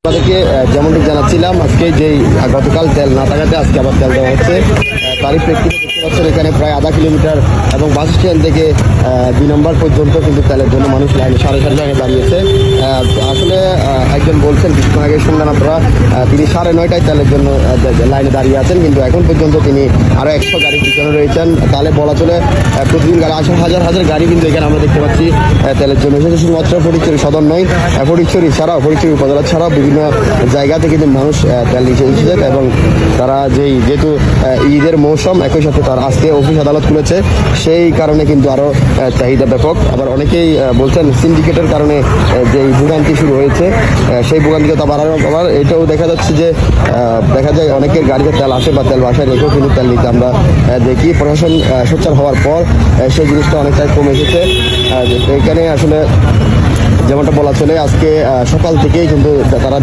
আপনাদেরকে যেমনটি জানাচ্ছিলাম, আজকে যেই গতকাল তেল না থাকাতে আজকে আবার তেল দেওয়া হচ্ছে। তারই প্রেক্ষিতে দেখতে পাচ্ছেন এখানে প্রায় আধা কিলোমিটার এবং বাস স্ট্যান্ড থেকে 2 নম্বর পর্যন্ত কিন্তু তেলের জন্য মানুষ লাইনে সাড়ে লাইনে দাঁড়িয়েছে। আসলে একজন বলছেন কিছুক্ষণ আগে শুনলেন আপনারা, তিনি 9:30টায় তেলের জন্য লাইনে দাঁড়িয়ে আছেন, কিন্তু এখন পর্যন্ত তিনি আরও 100 গাড়ির পিছনে রয়েছেন। তাহলে বলা চলে প্রতিদিন গাড়ি হাজার হাজার গাড়ি কিন্তু এখানে আমরা দেখতে পাচ্ছি তেলের জন্য এসেছে। শুধুমাত্র ফটিকছড়ি সদর নয়, ফটিকছড়ি ছাড়াও ফটিকছড়ি উপজেলা ছাড়াও বিভিন্ন জায়গাতে কিন্তু মানুষ তেল নিতে এসেছে এবং তারা যেহেতু ঈদের মৌসুম, একই সাথে তার আজকে অফিস আদালত খুলেছে, সেই কারণে কিন্তু আরও চাহিদা ব্যাপক। আবার অনেকেই বলছেন সিন্ডিকেটের কারণে যেই ভোগান্তি শুরু হয়েছে সেই ভোগান্তিটা আবার এটাও দেখা যাচ্ছে যে দেখা যায় অনেকের গাড়িতে তেল আসে বা তেল বাসায় রেখেও কিন্তু তেল নিতে আমরা দেখি। প্রশাসন সোচ্চার হওয়ার পর সেই জিনিসটা অনেকটাই কমে এসেছে। এখানে আসলে যেমনটা বলা চলে আজকে সকাল থেকেই কিন্তু তারা